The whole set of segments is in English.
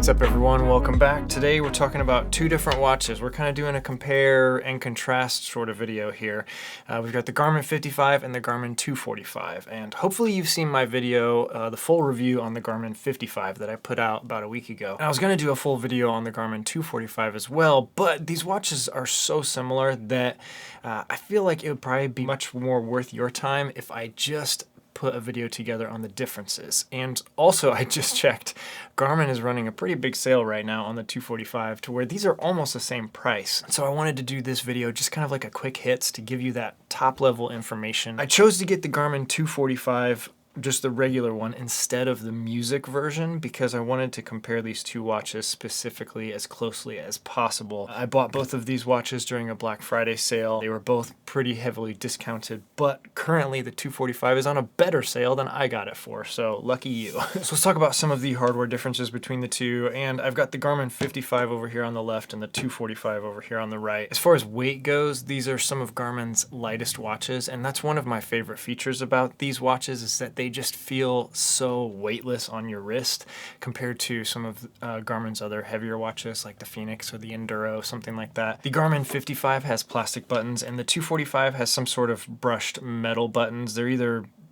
What's up everyone, welcome back. Today we're talking about two different watches. We're kind of doing a compare and contrast sort of video here. We've got the Garmin 55 and the Garmin 245, and hopefully you've seen my video, the full review on the Garmin 55 that I put out about a week ago. And I was going to do a full video on the Garmin 245 as well, but these watches are so similar that I feel like it would probably be much more worth your time if I just put a video together on the differences. And also, I just checked, Garmin is running a pretty big sale right now on the 245 to where these are almost the same price. So I wanted to do this video just kind of like a quick hits to give you that top level information. I chose to get the Garmin 245, just the regular one, instead of the music version because I wanted to compare these two watches specifically as closely as possible. I bought both of these watches during a Black Friday sale. They were both pretty heavily discounted, but currently the 245 is on a better sale than I got it for, so lucky you. So let's talk about some of the hardware differences between the two, and I've got the Garmin 55 over here on the left and the 245 over here on the right. As far as weight goes, these are some of Garmin's lightest watches, and that's one of my favorite features about these watches is that they just feel so weightless on your wrist compared to some of Garmin's other heavier watches like the Phoenix or the Enduro, something like that. The Garmin 55 has plastic buttons and the 245 has some sort of brushed metal buttons.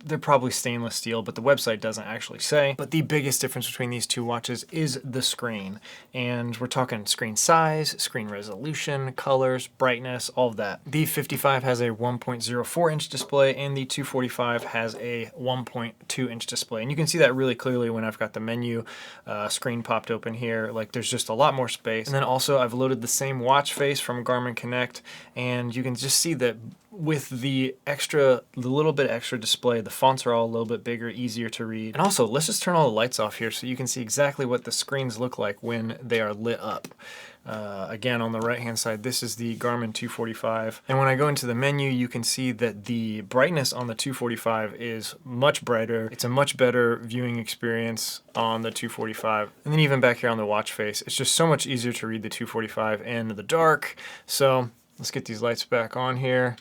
They're probably stainless steel, but the website doesn't actually say. But the biggest difference between these two watches is the screen. And we're talking screen size, screen resolution, colors, brightness, all of that. The 55 has a 1.04 inch display and the 245 has a 1.2 inch display. And you can see that really clearly when I've got the menu screen popped open here. Like there's just a lot more space. And then also I've loaded the same watch face from Garmin Connect, and you can just see that with the little bit extra display, the fonts are all a little bit bigger, easier to read. And also, let's just turn all the lights off here so you can see exactly what the screens look like when they are lit up. Again, on the right hand side, this is the Garmin 245. And when I go into the menu, you can see that the brightness on the 245 is much brighter. It's a much better viewing experience on the 245. And then even back here on the watch face, it's just so much easier to read the 245 in the dark. So let's get these lights back on here.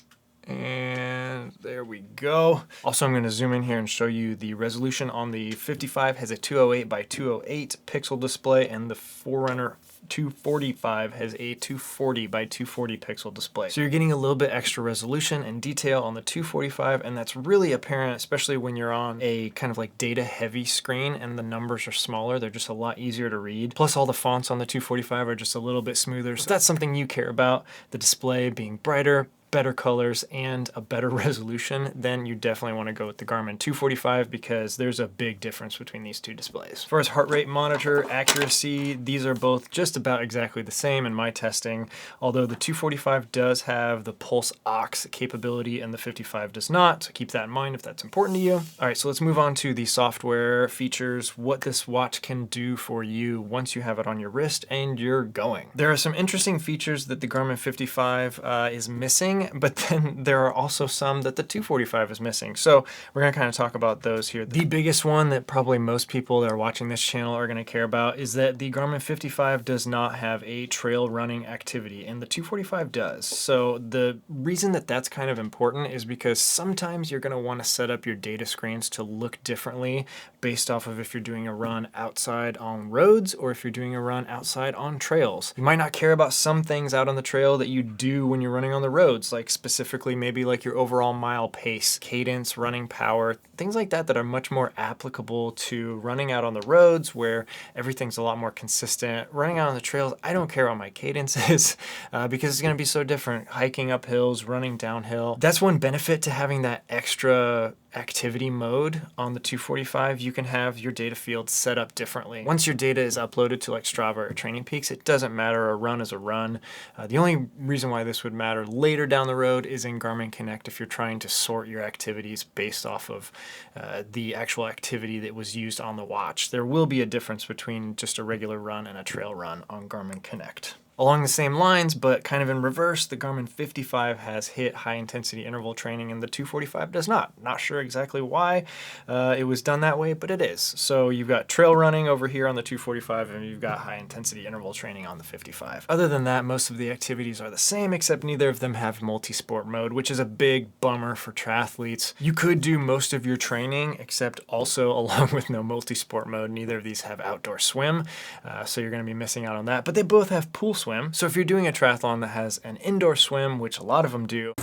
And there we go. Also, I'm going to zoom in here and show you the resolution on the 55 has a 208 by 208 pixel display, and the Forerunner 245 has a 240 by 240 pixel display. So you're getting a little bit extra resolution and detail on the 245, and that's really apparent, especially when you're on a kind of like data heavy screen and the numbers are smaller. They're just a lot easier to read. Plus all the fonts on the 245 are just a little bit smoother. So if that's something you care about, the display being brighter, better colors, and a better resolution, then you definitely want to go with the Garmin 245 because there's a big difference between these two displays. As far as heart rate monitor accuracy, these are both just about exactly the same in my testing, although the 245 does have the pulse ox capability and the 55 does not, so keep that in mind if that's important to you. All right, so let's move on to the software features, what this watch can do for you once you have it on your wrist and you're going. There are some interesting features that the Garmin 55 is missing, but then there are also some that the 245 is missing. So we're going to kind of talk about those here. The biggest one that probably most people that are watching this channel are going to care about is that the Garmin 55 does not have a trail running activity, and the 245 does. So the reason that that's kind of important is because sometimes you're going to want to set up your data screens to look differently based off of if you're doing a run outside on roads or if you're doing a run outside on trails. You might not care about some things out on the trail that you do when you're running on the roads, like specifically maybe like your overall mile pace, cadence, running power, things like that are much more applicable to running out on the roads where everything's a lot more consistent. Running out on the trails, I don't care what my cadence is because it's going to be so different. Hiking up hills, running downhill. That's one benefit to having that extra activity mode on the 245. You can have your data field set up differently. Once your data is uploaded to like Strava or Training Peaks, it doesn't matter. A run is a run. The only reason why this would matter later down the road is in Garmin Connect if you're trying to sort your activities based off of the actual activity that was used on the watch. There will be a difference between just a regular run and a trail run on Garmin Connect. Along the same lines, but kind of in reverse, the Garmin 55 has hit high intensity interval training and the 245 does not. Not sure exactly why it was done that way, but it is. So you've got trail running over here on the 245 and you've got high intensity interval training on the 55. Other than that, most of the activities are the same, except neither of them have multi-sport mode, which is a big bummer for triathletes. You could do most of your training, except also along with no multi-sport mode, neither of these have outdoor swim, so you're going to be missing out on that. But they both have pool swim. So if you're doing a triathlon that has an indoor swim, which a lot of them do,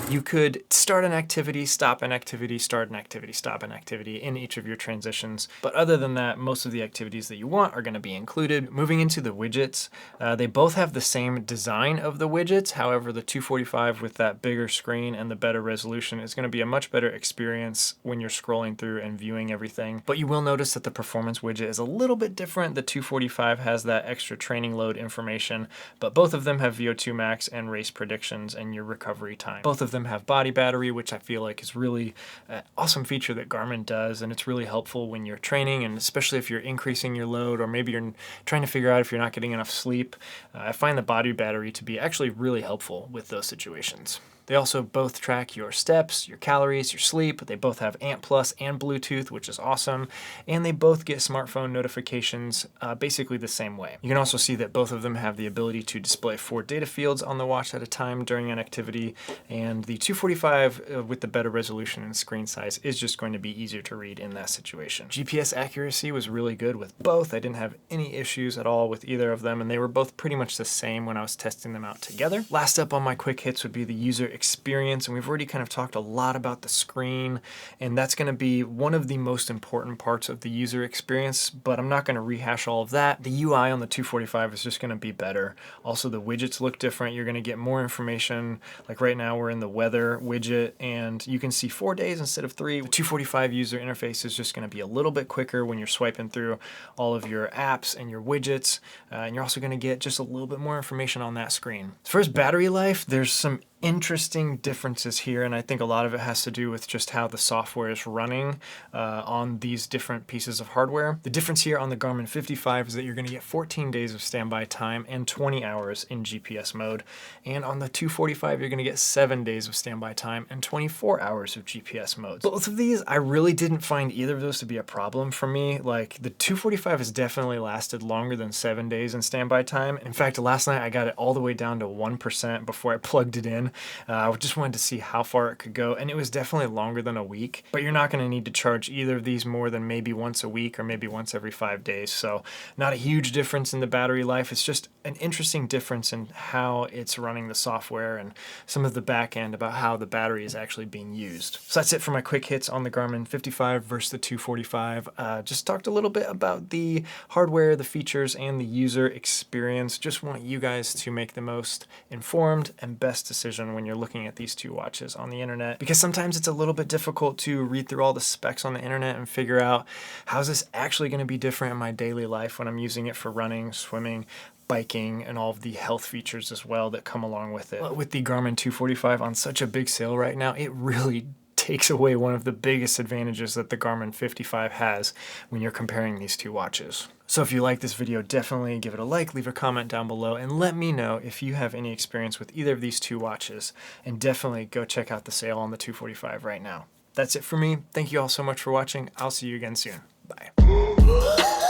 you could start an activity, stop an activity, start an activity, stop an activity in each of your transitions. But other than that, most of the activities that you want are going to be included. Moving into the widgets, they both have the same design of the widgets. However, the 245 with that bigger screen and the better resolution is going to be a much better experience when you're scrolling through and viewing everything. But you will notice that the performance widget is a little bit different. The 245 has that extra training load information, but both of them have VO2 max and race predictions and your recovery time. Both of them have body battery, which I feel like is really an awesome feature that Garmin does, and it's really helpful when you're training, and especially if you're increasing your load or maybe you're trying to figure out if you're not getting enough sleep. I find the body battery to be actually really helpful with those situations. They also both track your steps, your calories, your sleep. They both have Ant Plus and Bluetooth, which is awesome. And they both get smartphone notifications basically the same way. You can also see that both of them have the ability to display 4 data fields on the watch at a time during an activity. And the 245 with the better resolution and screen size is just going to be easier to read in that situation. GPS accuracy was really good with both. I didn't have any issues at all with either of them, and they were both pretty much the same when I was testing them out together. Last up on my quick hits would be the user experience, and we've already kind of talked a lot about the screen, and that's going to be one of the most important parts of the user experience, but I'm not going to rehash all of that. The UI on the 245 is just going to be better. Also, the widgets look different. You're going to get more information. Like right now we're in the weather widget and you can see 4 days instead of 3. The 245 user interface is just going to be a little bit quicker when you're swiping through all of your apps and your widgets, and you're also going to get just a little bit more information on that screen. As far as battery life, there's some interesting differences here, and I think a lot of it has to do with just how the software is running on these different pieces of hardware. The difference here on the Garmin 55 is that you're going to get 14 days of standby time and 20 hours in GPS mode, and on the 245 you're going to get 7 days of standby time and 24 hours of GPS mode. Both of these, I really didn't find either of those to be a problem for me. Like, the 245 has definitely lasted longer than 7 days in standby time. In fact, last night I got it all the way down to 1% before I plugged it in. I just wanted to see how far it could go, and it was definitely longer than a week, but you're not going to need to charge either of these more than maybe once a week or maybe once every 5 days. So not a huge difference in the battery life. It's just an interesting difference in how it's running the software and some of the back end about how the battery is actually being used. So that's it for my quick hits on the Garmin 55 versus the 245. Just talked a little bit about the hardware, the features, and the user experience. Just want you guys to make the most informed and best decision when you're looking at these two watches on the internet, because sometimes it's a little bit difficult to read through all the specs on the internet and figure out how's this actually going to be different in my daily life when I'm using it for running, swimming, biking, and all of the health features as well that come along with it. With the Garmin 245 on such a big sale right now, it really takes away one of the biggest advantages that the Garmin 55 has when you're comparing these two watches. So if you like this video, definitely give it a like, leave a comment down below, and let me know if you have any experience with either of these two watches, and definitely go check out the sale on the 245 right now. That's it for me. Thank you all so much for watching. I'll see you again soon. Bye.